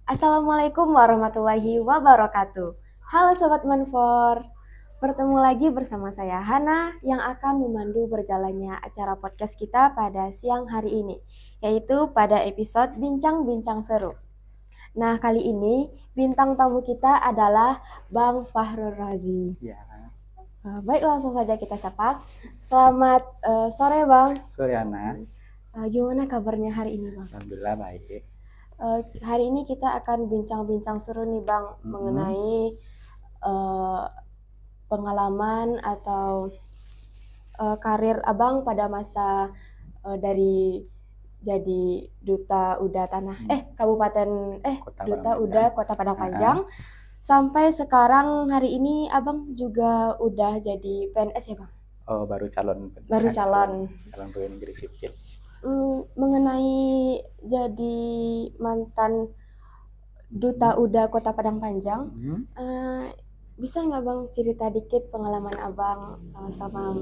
Assalamualaikum warahmatullahi wabarakatuh. Halo Sobat Manfor, bertemu lagi bersama saya Hana yang akan memandu berjalannya acara podcast kita pada siang hari ini, yaitu pada episode Bincang-Bincang Seru. Nah, kali ini bintang tamu kita adalah Bang Fahrul Razi. Ya, Baik, langsung saja kita sapa. Selamat sore Bang. Suryana, Gimana kabarnya hari ini Bang? alhamdulillah baik. Hari ini kita akan bincang-bincang seru nih Bang mengenai uh, pengalaman atau karir Abang pada masa dari jadi duta Uda Tanah Kabupaten Kota Duta Padang Uda Panjang. Kota Padang Panjang sampai sekarang hari ini Abang juga udah jadi PNS ya Bang? Oh, baru calon pegawai negeri sipil. Mengenai jadi mantan Duta Uda Kota Padang Panjang, bisa nggak Bang cerita dikit pengalaman Abang sama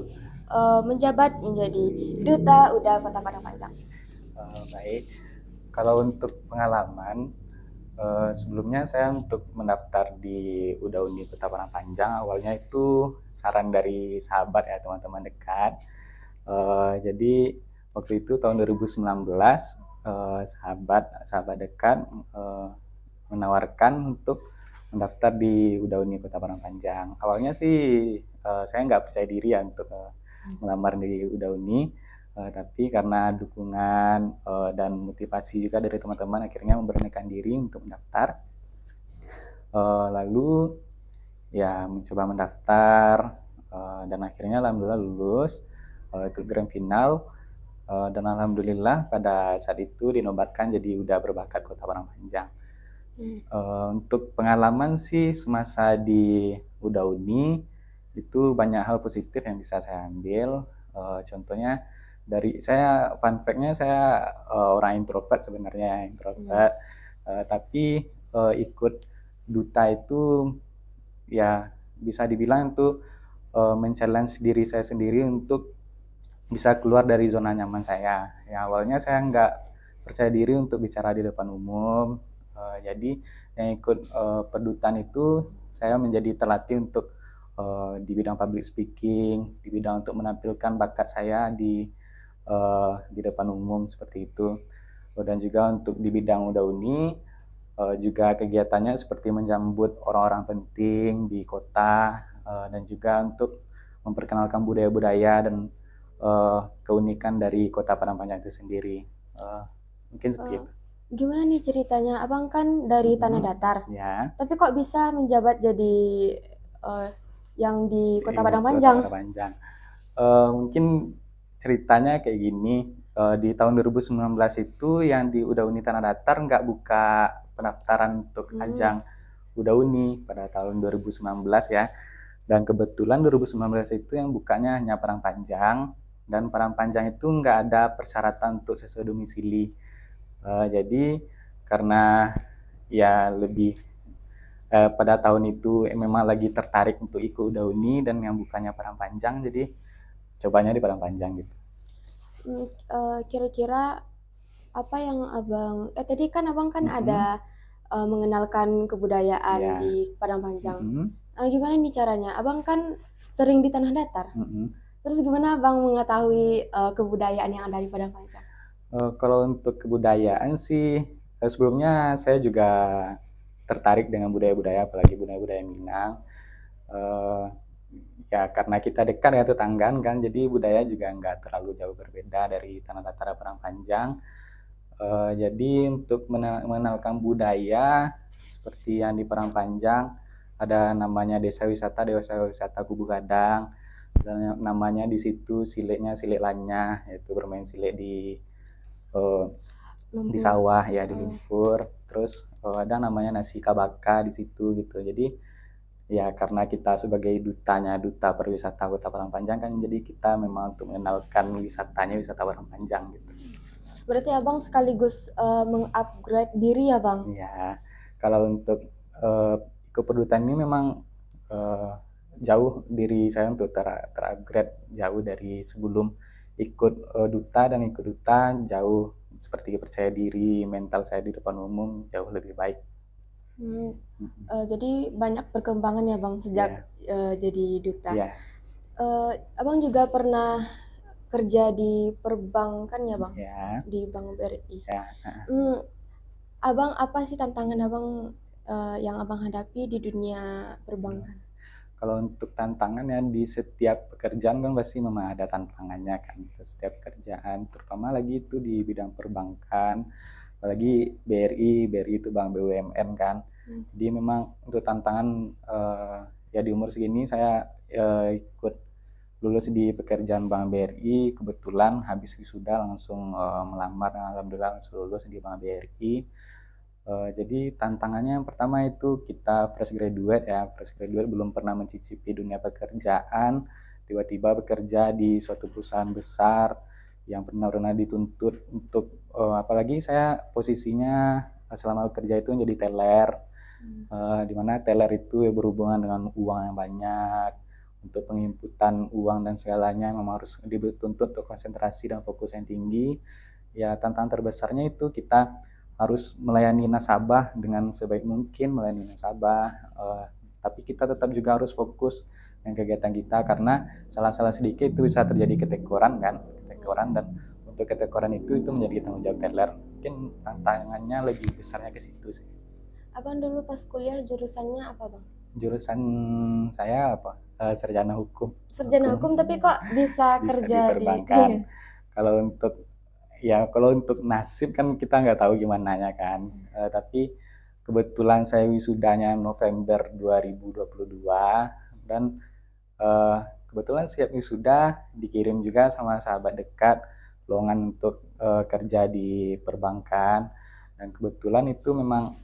menjabat menjadi Duta Uda Kota Padang Panjang? Baik, kalau untuk pengalaman, sebelumnya saya untuk mendaftar di UDA Uni Kota Padang Panjang, awalnya itu saran dari sahabat ya, teman-teman dekat. Jadi waktu itu tahun 2019, sahabat dekat menawarkan untuk mendaftar di UDA Uni Kota Padang Panjang. Awalnya sih saya nggak percaya diri ya untuk melamar di UDA Uni, tapi karena dukungan dan motivasi juga dari teman-teman, akhirnya memberanikan diri untuk mendaftar. Lalu ya mencoba mendaftar dan akhirnya alhamdulillah lulus ke grand final. Dan alhamdulillah pada saat itu dinobatkan jadi udah berbakat Kota Padang Panjang. Untuk pengalaman sih semasa di UDA Uni itu banyak hal positif yang bisa saya ambil. Contohnya dari saya, fun fact-nya saya orang introvert sebenarnya, tapi ikut duta itu ya bisa dibilang itu men-challenge diri saya sendiri untuk bisa keluar dari zona nyaman saya. Ya awalnya saya nggak percaya diri untuk bicara di depan umum. Jadi yang ikut pedutan itu saya menjadi terlatih untuk di bidang public speaking, di bidang untuk menampilkan bakat saya di depan umum seperti itu. Dan juga untuk di bidang UDA Uni juga kegiatannya seperti menjambut orang-orang penting di kota dan juga untuk memperkenalkan budaya-budaya dan keunikan dari Kota Padang Panjang itu sendiri. Mungkin seperti itu. Gimana nih ceritanya? Abang kan dari Tanah Datar, Ya. tapi kok bisa menjabat jadi yang di Kota Padang Kota Panjang? Padang Panjang. Mungkin ceritanya kayak gini. Di tahun 2019 itu yang di UDA Uni Tanah Datar nggak buka pendaftaran untuk ajang UDA Uni pada tahun 2019 ya. Dan kebetulan 2019 itu yang bukanya hanya Padang Panjang, dan Padang Panjang itu nggak ada persyaratan untuk sesuai domisili. Jadi karena ya lebih pada tahun itu memang lagi tertarik untuk ikut UDA Uni dan yang bukanya Padang Panjang, jadi cobanya di Padang Panjang gitu. Kira-kira apa yang Abang tadi kan Abang kan ada mengenalkan kebudayaan Ya. di Padang Panjang. Gimana nih caranya? Abang kan sering di Tanah Datar. Terus gimana Abang mengetahui kebudayaan yang ada di Padang Panjang? Kalau untuk kebudayaan sih sebelumnya saya juga tertarik dengan budaya-budaya, apalagi budaya-budaya Minang. Ya karena kita dekat ya tetanggaan kan, jadi budaya juga nggak terlalu jauh berbeda dari Tanah Datar Padang Panjang. Jadi untuk mengenalkan budaya seperti yang di Padang Panjang, ada namanya desa wisata Kubu Gadang, dan namanya di situ silik lanya, yaitu bermain silik di sawah ya, di lumpur. Terus ada namanya nasi kabaka di situ gitu. Jadi ya karena kita sebagai duta pariwisata Kota Padang Panjang kan, jadi kita memang untuk mengenalkan wisata Padang Panjang gitu. Berarti Abang sekaligus mengupgrade diri ya Bang? Ya, kalau untuk kepedutan ini memang jauh diri saya untuk terupgrade jauh dari sebelum ikut duta, dan ikut duta jauh seperti percaya diri, mental saya di depan umum jauh lebih baik Hmm, Mm-mm. jadi banyak perkembangan ya Bang sejak Ya, jadi duta. ya, Abang juga pernah kerja di perbankan ya Bang, ya, di Bank BRI. ya. Hmm, Abang apa sih tantangan Abang yang Abang hadapi di dunia Ya. perbankan? Kalau untuk tantangan ya di setiap pekerjaan kan pasti memang ada tantangannya kan. Di setiap pekerjaan, terutama lagi itu di bidang perbankan, apalagi BRI itu Bank BUMN kan. Hmm. Jadi memang untuk tantangan ya di umur segini saya ikut lulus di pekerjaan Bank BRI, kebetulan habis wisuda langsung melamar, alhamdulillah langsung lulus di Bank BRI. Jadi tantangannya yang pertama itu kita fresh graduate ya, fresh graduate belum pernah mencicipi dunia pekerjaan, tiba-tiba bekerja di suatu perusahaan besar yang pernah dituntut untuk apalagi saya posisinya selama bekerja itu menjadi teller, di mana teller itu ya berhubungan dengan uang yang banyak, untuk penginputan uang dan segalanya memang harus dituntut untuk konsentrasi dan fokus yang tinggi. Ya tantangan terbesarnya itu kita harus melayani nasabah dengan sebaik mungkin, melayani nasabah, tapi kita tetap juga harus fokus dengan kegiatan kita karena salah-salah sedikit itu bisa terjadi ketekoran kan, ketekoran, dan untuk ketekoran itu menjadi tanggung jawab teller. Mungkin tantangannya lebih besarnya ke situ sih. Abang dulu pas kuliah jurusannya apa Bang? Jurusan saya apa? Sarjana hukum. Sarjana hukum tapi kok bisa Bisa di kerja di perbankan. Kalau untuk nasib kan kita nggak tahu gimana ya kan. Tapi kebetulan saya wisudanya November 2022 dan kebetulan siap wisuda dikirim juga sama sahabat dekat lowongan untuk kerja di perbankan, dan kebetulan itu memang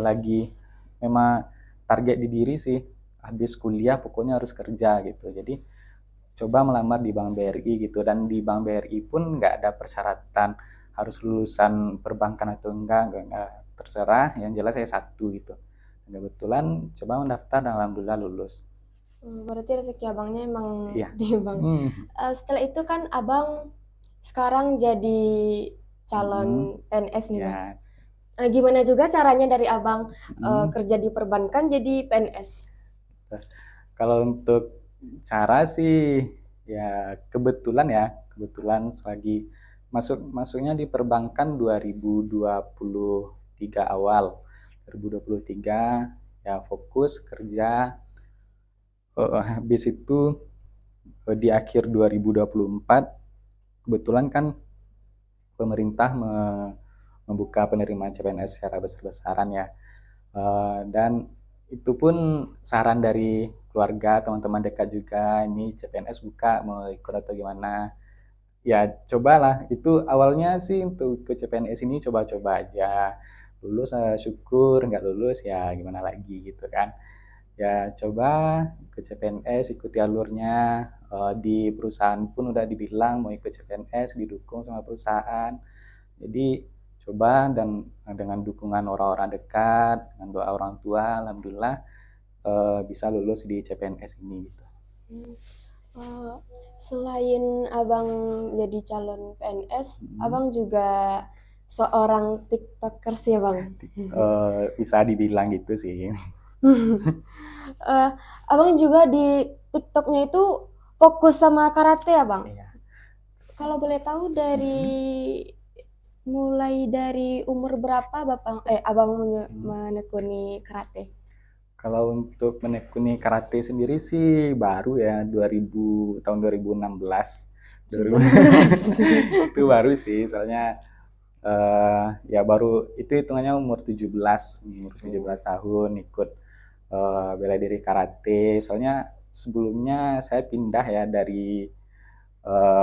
lagi memang target di diri sih, habis kuliah pokoknya harus kerja gitu. Jadi coba melamar di Bank BRI gitu, dan di Bank BRI pun nggak ada persyaratan harus lulusan perbankan atau enggak terserah, yang jelas saya satu gitu. Dan kebetulan coba mendaftar dan alhamdulillah lulus. Berarti rezeki abangnya emang Iya. di bank. Setelah itu kan abang sekarang jadi calon PNS nih bang. Ya. Gimana juga caranya dari abang Hmm. kerja di perbankan jadi PNS? Kalau untuk cara sih ya kebetulan selagi masuknya di perbankan 2023 awal. 2023 ya fokus kerja, habis itu di akhir 2024 kebetulan kan pemerintah membuka penerimaan CPNS secara besar-besaran ya. Dan itu pun saran dari keluarga, teman-teman dekat juga, ini CPNS buka, mau ikut atau gimana. Ya cobalah, itu awalnya sih untuk ke CPNS ini coba-coba aja. Lulus syukur, nggak lulus ya gimana lagi gitu kan. Ya coba ke CPNS, ikuti alurnya. Di perusahaan pun udah dibilang mau ikut CPNS, didukung sama perusahaan. Jadi coba, dan dengan dukungan orang-orang dekat, dengan doa orang tua, alhamdulillah bisa lulus di CPNS ini gitu. Eh, Selain abang jadi calon PNS, abang juga seorang TikTokers ya bang. Bisa dibilang gitu sih. Eh, Abang juga di TikToknya itu fokus sama karate ya bang? Iya. Kalau boleh tahu mulai dari umur berapa abang menekuni karate? Kalau untuk menekuni karate sendiri sih baru ya, tahun 2016. 2016. Itu baru sih, soalnya ya baru itu hitungannya umur 17 tahun ikut bela diri karate. Soalnya sebelumnya saya pindah ya dari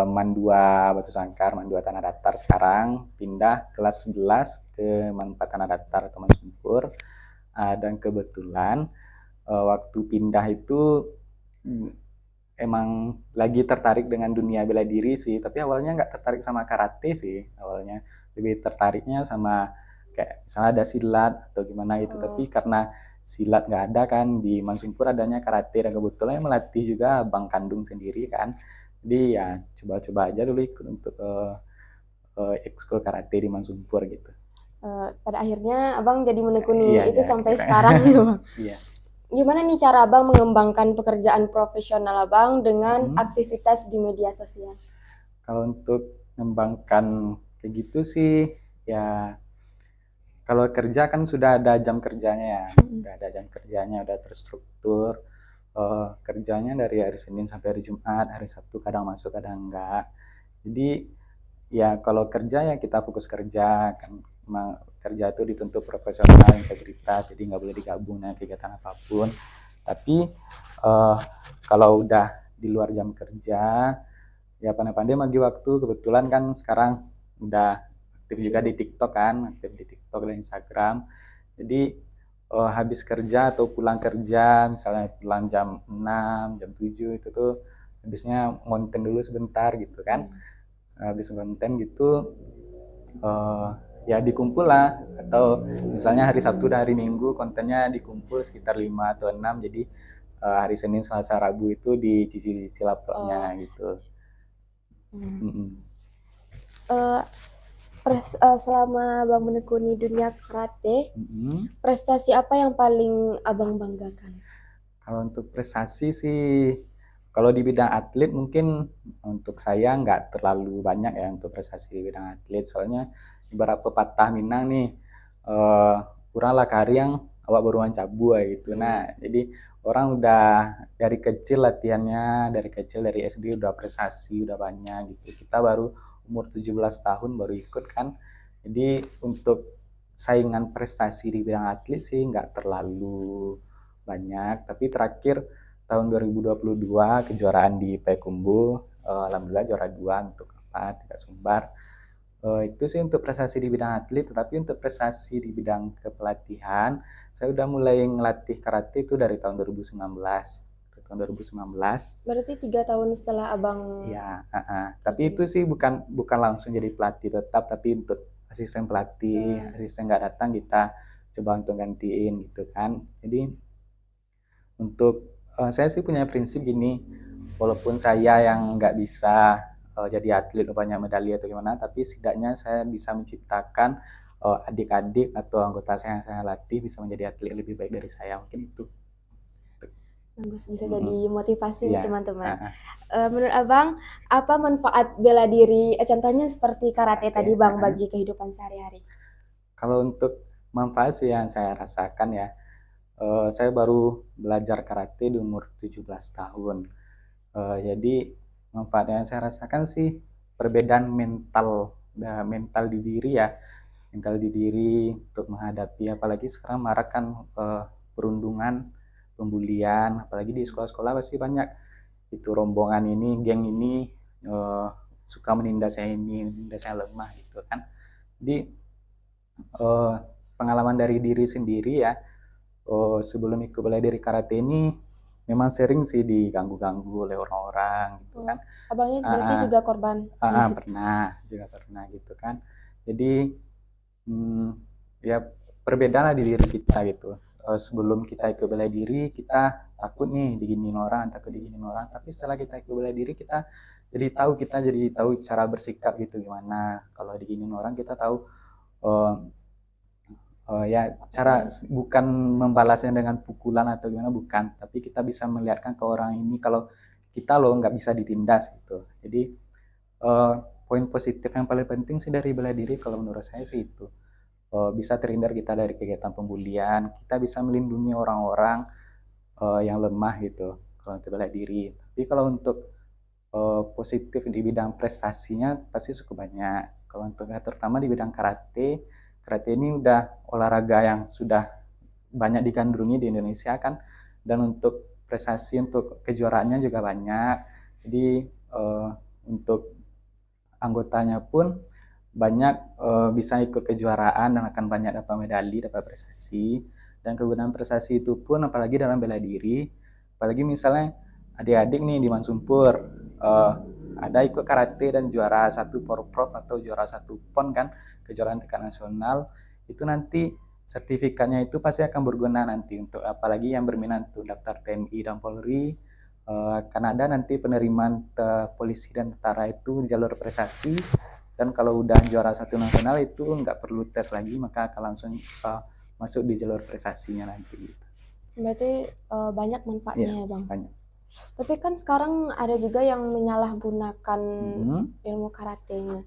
Mandua Batu Sangkar, Mandua Tanah Datar, sekarang pindah kelas 11 ke Manfaat Tanah Datar Teman Sumpur. Dan kebetulan waktu pindah itu emang lagi tertarik dengan dunia bela diri sih, tapi awalnya nggak tertarik sama karate sih, awalnya lebih tertariknya sama kayak misalnya ada silat atau gimana gitu. Tapi karena silat nggak ada kan di Mansumpur, adanya karate, dan kebetulan melatih juga bang kandung sendiri kan, jadi ya coba-coba aja dulu ikut untuk ekskul karate di Mansumpur gitu. pada akhirnya abang jadi menekuni Iya, itu ya, sampai kira. sekarang gitu bang. Iya. Gimana nih cara abang mengembangkan pekerjaan profesional abang dengan Mm-mm. aktivitas di media sosial? Kalau untuk mengembangkan kayak gitu sih, ya kalau kerja kan sudah ada jam kerjanya ya, udah ada jam kerjanya, udah terstruktur. Kerjanya dari hari Senin sampai hari Jumat, hari Sabtu kadang masuk kadang enggak. Jadi ya kalau kerja ya kita fokus kerja kan, kerja itu dituntut profesional, integritas, jadi nggak boleh digabung dengan kegiatan apapun. Tapi kalau udah di luar jam kerja ya pandai-pandai bagi waktu. Kebetulan kan sekarang udah aktif juga di TikTok kan, aktif di TikTok dan Instagram. Jadi habis kerja atau pulang kerja, misalnya pulang jam 6, jam 7 itu tuh habisnya ngonten dulu sebentar gitu kan. Habis ngonten gitu eh, ya dikumpul lah, atau misalnya hari Sabtu dan hari Minggu kontennya dikumpul sekitar 5 atau 6, jadi hari Senin, Selasa, Rabu itu dicicil uploadnya Oh, gitu. hmm. Mm-mm. Eh, selama abang menekuni dunia karate, Mm-mm. prestasi apa yang paling abang banggakan? Kalau untuk prestasi sih, kalau di bidang atlet mungkin untuk saya nggak terlalu banyak ya untuk prestasi di bidang atlet. Soalnya ibarat pepatah Minang nih, eh kurang lah kari yang awak beruang cabu gitu. Nah, jadi orang udah dari kecil latihannya, dari kecil dari SD udah prestasi, udah banyak gitu. Kita baru umur 17 tahun baru ikut kan. Jadi untuk saingan prestasi di bidang atlet sih nggak terlalu banyak, tapi terakhir tahun 2022 kejuaraan di Payakumbuh, alhamdulillah juara 2 untuk empat tingkat Sumbar. Itu sih untuk prestasi di bidang atlet, tetapi untuk prestasi di bidang kepelatihan saya udah mulai ngelatih karate itu dari tahun 2019. Dari tahun 2019 Berarti 3 tahun setelah abang ya, tapi terjun. itu sih bukan bukan langsung jadi pelatih tetap, tapi untuk asisten pelatih, Eh, asisten nggak datang kita coba untuk gantiin gitu kan. Jadi untuk saya sih punya prinsip gini, walaupun saya yang nggak bisa jadi atlet banyak medali atau gimana, tapi setidaknya saya bisa menciptakan adik-adik atau anggota saya yang saya latih bisa menjadi atlet lebih baik dari saya, mungkin itu. Bagus, bisa Mm-mm. jadi motivasi nih Iya. teman-teman. Uh-uh. Menurut abang, apa manfaat bela diri? Contohnya seperti karate Karate. tadi bang Uh-uh. bagi kehidupan sehari-hari. Kalau untuk manfaat sih yang saya rasakan ya, saya baru belajar karate di umur 17 tahun. Jadi manfaat yang saya rasakan sih perbedaan mental, mental di diri ya, mental di diri untuk menghadapi, apalagi sekarang marak kan perundungan, pembulian, apalagi di sekolah-sekolah pasti banyak itu rombongan ini, geng ini eh, suka menindas saya ini, menindas saya lemah gitu kan. Jadi pengalaman dari diri sendiri ya, sebelum ikut bela diri karate ini memang sering sih diganggu-ganggu oleh orang gitu Oh, kan. abangnya Ah, berarti ah, juga korban. pernah, juga pernah gitu kan. Jadi hmm, ya perbedaan lah di diri kita gitu. Sebelum kita ikut bela diri kita takut nih diginiin orang, takut diginiin orang. Tapi setelah kita ikut bela diri kita jadi tahu cara bersikap gitu gimana. Kalau diginiin orang kita tahu uh, ya cara bukan membalasnya dengan pukulan atau gimana, bukan, tapi kita bisa melihatkan ke orang ini kalau kita loh nggak bisa ditindas gitu. Jadi eh, poin positif yang paling penting sih dari bela diri kalau menurut saya sih itu, bisa terhindar kita dari kegiatan pembulian, kita bisa melindungi orang-orang yang lemah gitu kalau untuk bela diri. Tapi kalau untuk positif di bidang prestasinya pasti cukup banyak. Kalau untuk terutama di bidang karate, karate ini udah olahraga yang sudah banyak digandrungi di Indonesia kan, dan untuk prestasi untuk kejuaraannya juga banyak. Jadi untuk anggotanya pun banyak bisa ikut kejuaraan dan akan banyak dapat medali, dapat prestasi. Dan kegunaan prestasi itu pun apalagi dalam bela diri, apalagi misalnya adik-adik nih di Mansumpur eh, ada ikut karate dan juara satu porprov atau juara satu pon kan, kejuaraan tingkat nasional, itu nanti sertifikatnya itu pasti akan berguna nanti untuk apalagi yang berminat untuk daftar TNI dan Polri. Akan ada nanti penerimaan polisi dan tentara itu jalur prestasi, Dan kalau udah juara 1 nasional itu nggak perlu tes lagi, maka akan langsung masuk di jalur prestasinya nanti gitu. Berarti banyak manfaatnya Iya, ya Bang. banyak. Tapi kan sekarang ada juga yang menyalahgunakan ilmu karatenya.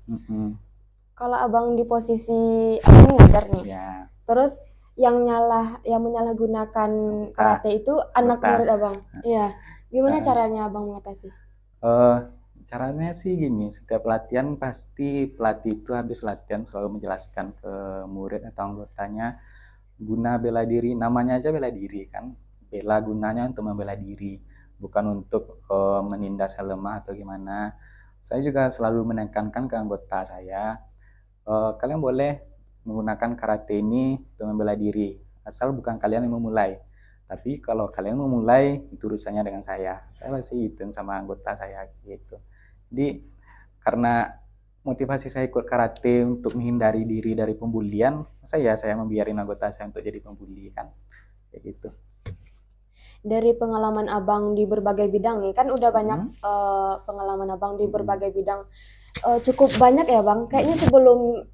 Kalau Abang di posisi Abang ngajar nih, Ya, terus yang menyalahgunakan karate itu anak anggota. murid Abang. Iya. Gimana caranya Abang mengatasi? Caranya sih gini, setiap latihan pasti pelatih itu habis latihan selalu menjelaskan ke murid atau anggotanya guna bela diri, namanya aja bela diri kan. Bela gunanya untuk membela diri, bukan untuk menindas yang lemah atau gimana. Saya juga selalu menekankan ke anggota saya, kalian boleh menggunakan karate ini untuk membela diri, asal bukan kalian yang memulai. Tapi kalau kalian memulai, itu urusannya dengan saya. Saya masih gituin sama anggota saya gitu. Jadi karena motivasi saya ikut karate untuk menghindari diri dari pembulian, saya membiarin anggota saya untuk jadi pembuli kan, kayak gitu. Dari pengalaman Abang di berbagai bidang nih, kan udah banyak pengalaman Abang di berbagai bidang, cukup banyak ya Bang. Kayaknya sebelum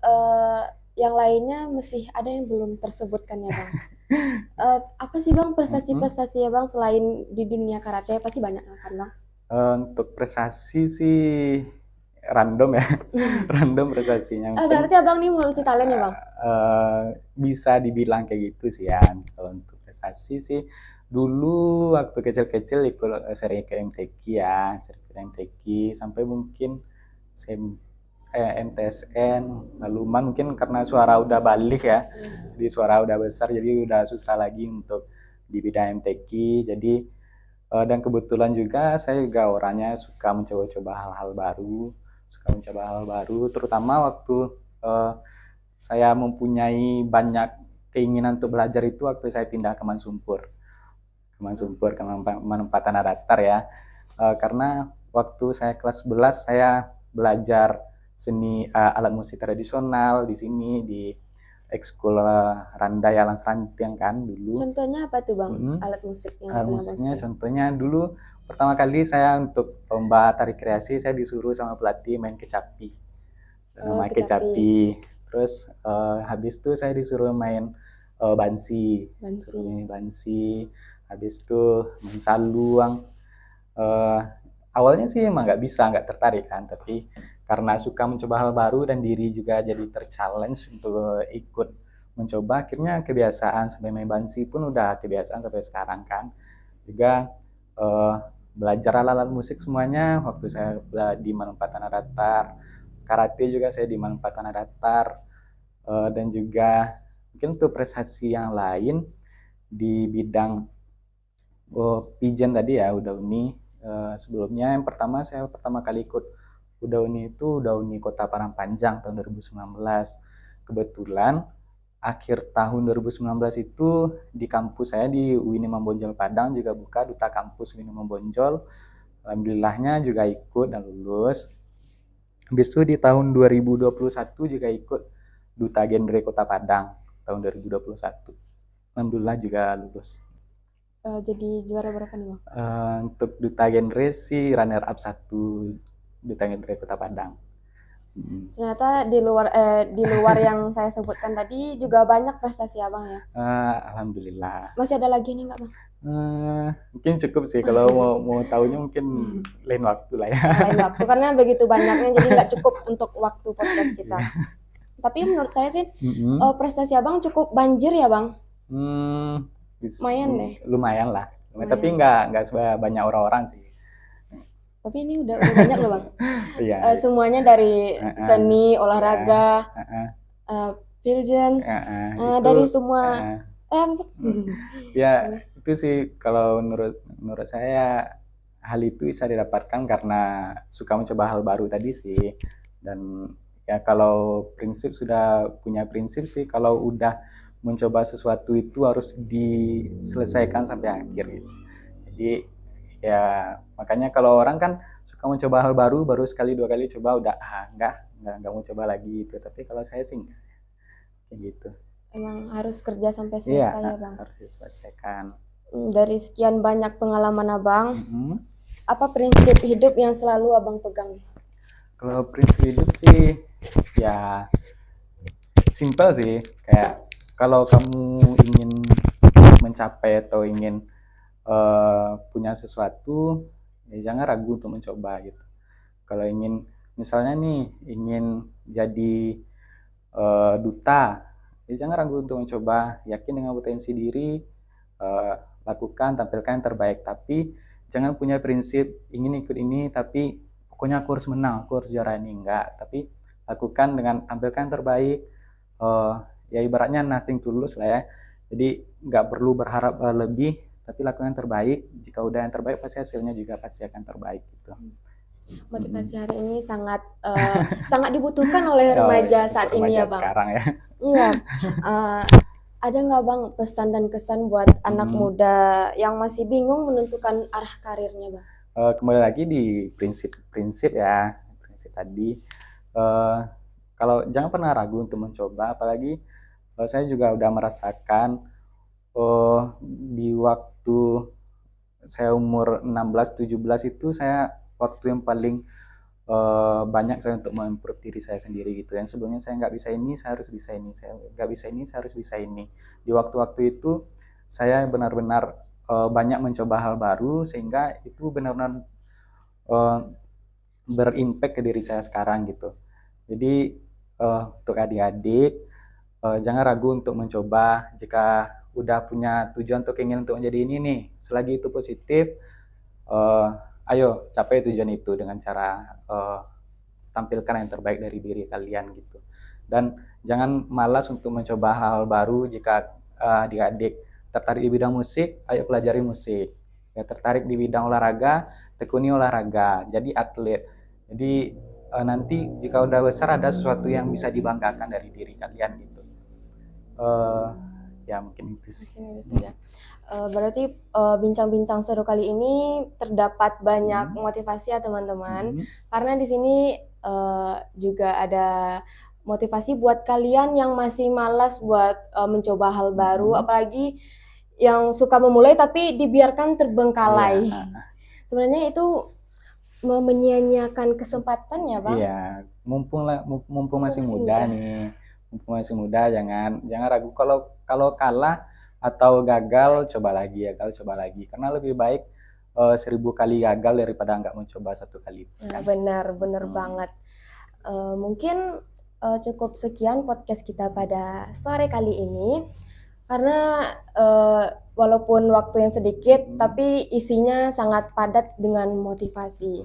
yang lainnya masih ada yang belum tersebutkan ya Bang. Apa sih Bang prestasi-prestasi ya Bang selain di dunia karate? Pasti banyak kan Bang? Untuk prestasi sih random ya, random prestasinya. Berarti Abang nih multi talent ya Bang? Bisa dibilang kayak gitu sih ya. Kalau untuk prestasi sih dulu waktu kecil-kecil ikut seri ke MTQ ya, seri ke MTQ sampai mungkin MTSN, lalu mungkin karena suara udah balik ya, jadi suara udah besar jadi udah susah lagi untuk di bidang MTQ. Jadi dan kebetulan juga saya juga orangnya suka mencoba-coba hal-hal baru, terutama waktu saya mempunyai banyak keinginan untuk belajar itu waktu saya pindah ke Mansumpur, ke Manumpat Tanah Datar ya. Karena waktu saya kelas 11 saya belajar seni alat musik tradisional di sini di ekskul Randai Alang Serantiang kan dulu. Contohnya apa tuh Bang? Alat musik yang alat musiknya contohnya dulu pertama kali saya untuk lomba tari kreasi saya disuruh sama pelatih main kecapi. Main kecapi. Terus habis itu saya disuruh main bansi. Habis itu main saluang. Awalnya sih emang nggak tertarik kan, tapi karena suka mencoba hal baru dan diri juga jadi terchallenge untuk ikut mencoba, akhirnya kebiasaan sampai main bansi pun udah kebiasaan sampai sekarang kan. Juga belajar alat-alat musik semuanya waktu saya di Manumpat Tanah Datar. Karate juga saya di Manumpat Tanah Datar. Dan juga mungkin untuk prestasi yang lain di bidang pijen tadi ya, Udauni. Sebelumnya yang saya pertama kali ikut Udauni itu Udauni Kota Parangpanjang tahun 2019. Kebetulan akhir tahun 2019 itu di kampus saya di UIN Imam Bonjol Padang juga buka duta kampus UIN Imam Bonjol. Alhamdulillahnya juga ikut dan lulus. Habis itu di tahun 2021 juga ikut duta genre Kota Padang tahun 2021. Alhamdulillah juga lulus. Jadi juara berapa nih Bang? Untuk duta genre sih runner up 1 duta genre Kota Padang. Ternyata di luar yang saya sebutkan tadi juga banyak prestasi Abang ya. Alhamdulillah. Masih ada lagi nih nggak Bang? Mungkin cukup sih kalau mau tahunya mungkin lain waktu lah ya. Lain waktu karena begitu banyaknya jadi nggak cukup untuk waktu podcast kita. Tapi menurut saya sih prestasi Abang cukup banjir ya Bang. Lumayan deh. Lumayan lah. Tapi nggak sebanyak orang-orang sih. Tapi ini udah banyak loh Bang. Iya. Semuanya dari seni, olahraga, piljen, dari semua. Ya itu sih kalau menurut saya hal itu bisa didapatkan karena suka mencoba hal baru tadi sih. Dan ya kalau sudah punya prinsip sih, kalau udah mencoba sesuatu itu harus diselesaikan sampai akhir gitu. Jadi ya makanya kalau orang kan suka mencoba hal baru sekali 2 kali coba udah nggak mau coba lagi gitu. Tapi kalau saya sih enggak kayak gitu. Emang harus kerja sampai selesai ya Bang. Harus diselesaikan. Dari sekian banyak pengalaman Abang, apa prinsip hidup yang selalu Abang pegang? Kalau prinsip hidup sih ya simple sih, kayak kalau kamu ingin mencapai atau ingin punya sesuatu, ya jangan ragu untuk mencoba gitu. Kalau ingin misalnya nih ingin jadi duta, ya jangan ragu untuk mencoba, yakin dengan potensi diri, eh, lakukan, tampilkan yang terbaik. Tapi jangan punya prinsip ingin ikut ini tapi pokoknya aku harus menang, aku harus juara ini, enggak. Tapi lakukan dengan tampilkan yang terbaik, eh, ya ibaratnya nothing tulus lah ya. Jadi nggak perlu berharap lebih, tapi lakukan yang terbaik. Jika udah yang terbaik pasti hasilnya juga pasti akan terbaik gitu. Motivasi hari ini sangat dibutuhkan oleh remaja saat untuk ini remaja ya Bang. sekarang ya. Iya. Eh, ada nggak Bang pesan dan kesan buat anak muda yang masih bingung menentukan arah karirnya Bang? Kembali lagi di prinsip-prinsip ya, prinsip tadi. Kalau jangan pernah ragu untuk mencoba, apalagi saya juga udah merasakan di waktu saya umur 16-17 itu saya waktu yang paling banyak saya untuk mengimprove diri saya sendiri gitu. Yang sebelumnya saya nggak bisa ini, saya harus bisa ini. Saya nggak bisa ini, saya harus bisa ini. Di waktu-waktu itu saya benar-benar banyak mencoba hal baru sehingga itu benar-benar uh, berimpact ke diri saya sekarang gitu. Jadi untuk adik-adik jangan ragu untuk mencoba. Jika udah punya tujuan atau keinginan untuk menjadi ini nih, selagi itu positif, uh, ayo capai tujuan itu dengan cara tampilkan yang terbaik dari diri kalian gitu. Dan jangan malas untuk mencoba hal baru. Jika adik-adik tertarik di bidang musik, ayo pelajari musik. Ya, tertarik di bidang olahraga, tekuni olahraga, jadi atlet. Jadi nanti jika udah besar ada sesuatu yang bisa dibanggakan dari diri kalian gitu. Ya mungkin itu sih. Mungkin itu saja. Berarti bincang-bincang seru kali ini terdapat banyak motivasi ya teman-teman. Karena di sini juga ada motivasi buat kalian yang masih malas buat mencoba hal baru, apalagi yang suka memulai tapi dibiarkan terbengkalai. Sebenarnya itu menyia-nyiakan kesempatan ya Bang? Iya, mumpung masih muda nih, mumpung masih muda, jangan ragu. Kalau kalah atau gagal, coba lagi, karena lebih baik 1000 kali gagal daripada nggak mencoba satu kali. Nah, benar banget. Mungkin cukup sekian podcast kita pada sore kali ini. Karena walaupun waktu yang sedikit, tapi isinya sangat padat dengan motivasi.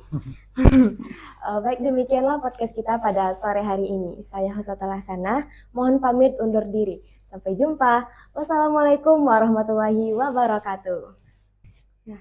Baik, demikianlah podcast kita pada sore hari ini. Saya Hussatul Hasanah, mohon pamit undur diri. Sampai jumpa. Wassalamualaikum warahmatullahi wabarakatuh. Nah.